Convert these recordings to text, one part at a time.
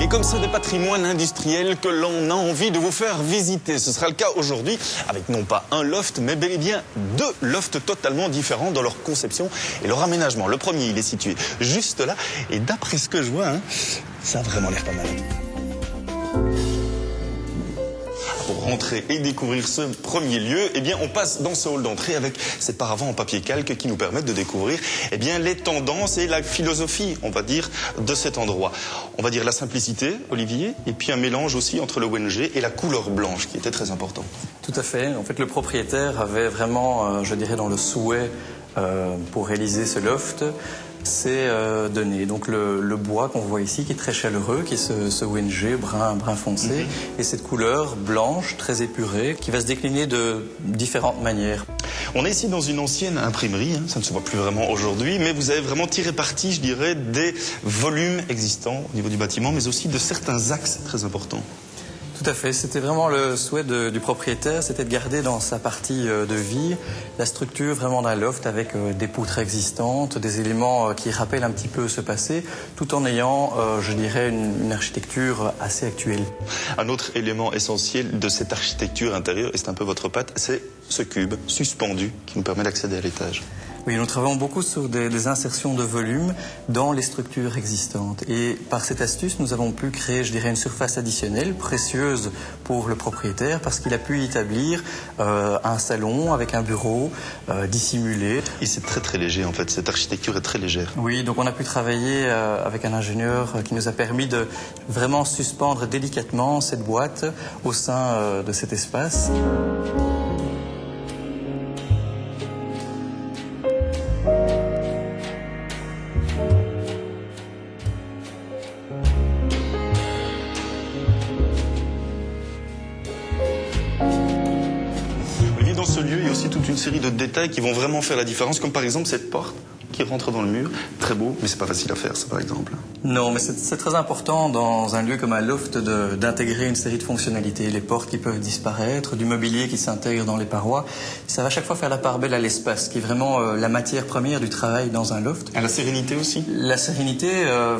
Il est comme ça des patrimoines industriels que l'on a envie de vous faire visiter. Ce sera le cas aujourd'hui avec non pas un loft, mais bel et bien deux lofts totalement différents dans leur conception et leur aménagement. Le premier, il est situé juste là et d'après ce que je vois, ça a vraiment l'air pas mal. Pour rentrer et découvrir ce premier lieu, eh bien, on passe dans ce hall d'entrée avec ces paravents en papier calque qui nous permettent de découvrir eh bien, les tendances et la philosophie, on va dire, de cet endroit. On va dire la simplicité, Olivier, et puis un mélange aussi entre le ONG et la couleur blanche qui était très important. Tout à fait. En fait, le propriétaire avait vraiment, je dirais, dans le souhait pour réaliser ce loft, c'est donné. Donc le bois qu'on voit ici, qui est très chaleureux, qui est ce ONG brun foncé, et cette couleur blanche, très épurée, qui va se décliner de différentes manières. On est ici dans une ancienne imprimerie, ça ne se voit plus vraiment aujourd'hui, mais vous avez vraiment tiré parti, je dirais, des volumes existants au niveau du bâtiment, mais aussi de certains axes très importants. Tout à fait, c'était vraiment le souhait du propriétaire, c'était de garder dans sa partie de vie la structure vraiment d'un loft avec des poutres existantes, des éléments qui rappellent un petit peu ce passé, tout en ayant, je dirais, une architecture assez actuelle. Un autre élément essentiel de cette architecture intérieure, et c'est un peu votre patte, c'est ce cube suspendu qui nous permet d'accéder à l'étage. Oui, nous travaillons beaucoup sur des insertions de volume dans les structures existantes. Et par cette astuce, nous avons pu créer, je dirais, une surface additionnelle, précieuse pour le propriétaire, parce qu'il a pu y établir un salon avec un bureau dissimulé. Et c'est très très léger en fait, cette architecture est très légère. Oui, donc on a pu travailler avec un ingénieur qui nous a permis de vraiment suspendre délicatement cette boîte au sein de cet espace. Dans ce lieu, il y a aussi toute une série de détails qui vont vraiment faire la différence, comme par exemple cette porte qui rentre dans le mur. Très beau, mais c'est pas facile à faire, ça, par exemple. Non, mais c'est très important dans un lieu comme un loft d'intégrer une série de fonctionnalités. Les portes qui peuvent disparaître, du mobilier qui s'intègre dans les parois. Ça va à chaque fois faire la part belle à l'espace, qui est vraiment la matière première du travail dans un loft. À la sérénité aussi. La sérénité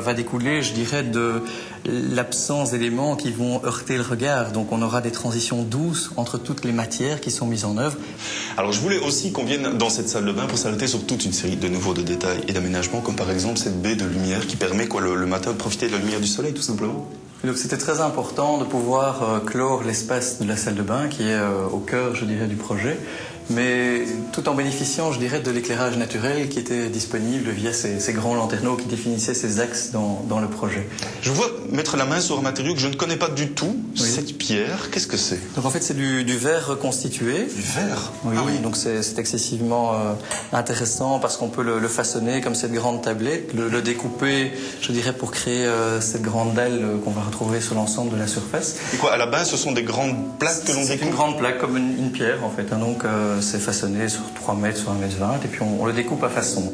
va découler, je dirais, de l'absence d'éléments qui vont heurter le regard. Donc on aura des transitions douces entre toutes les matières qui sont mises en œuvre. Alors je voulais aussi qu'on vienne dans cette salle de bain pour s'arrêter sur toute une série de nouveaux détails et d'aménagements, comme par exemple cette baie de lumière qui permet le matin de profiter de la lumière du soleil, tout simplement. Donc c'était très important de pouvoir clore l'espace de la salle de bain qui est au cœur, je dirais, du projet, mais tout en bénéficiant, je dirais, de l'éclairage naturel qui était disponible via ces grands lanterneaux qui définissaient ces axes dans le projet. Je vois mettre la main sur un matériau que je ne connais pas du tout, oui. Cette pierre, qu'est-ce que c'est? Donc en fait c'est du verre reconstitué. Du verre? Oui, ah oui. Donc c'est excessivement intéressant parce qu'on peut le façonner comme cette grande tablette, le découper, je dirais, pour créer cette grande dalle qu'on va retrouver sur l'ensemble de la surface. Et quoi, à la base ce sont des grandes plaques que l'on découpe? C'est une grande plaque comme une pierre en fait, donc c'est façonné sur 3 mètres, sur 1,20 m et puis on le découpe à façon.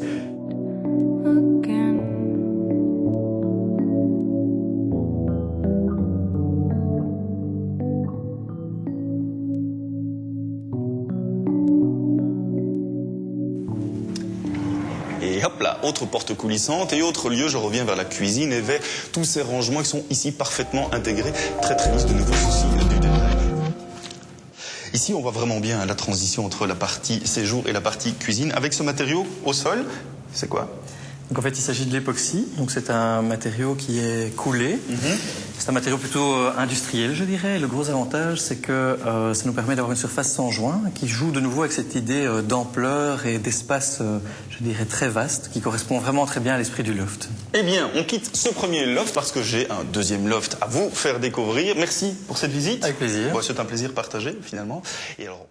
Et hop là, autre porte coulissante et autre lieu, je reviens vers la cuisine et vers tous ces rangements qui sont ici parfaitement intégrés, très très lisses, de nouveau souci du détail. Ici, on voit vraiment bien la transition entre la partie séjour et la partie cuisine. Avec ce matériau au sol, c'est quoi? Donc en fait, il s'agit de l'époxy. Donc c'est un matériau qui est coulé. C'est un matériau plutôt industriel, je dirais. Le gros avantage, c'est que ça nous permet d'avoir une surface sans joint qui joue de nouveau avec cette idée d'ampleur et d'espace, je dirais, très vaste, qui correspond vraiment très bien à l'esprit du loft. Eh bien, on quitte ce premier loft parce que j'ai un deuxième loft à vous faire découvrir. Merci pour cette visite. Avec plaisir. Bon, c'est un plaisir partagé, finalement. Et alors...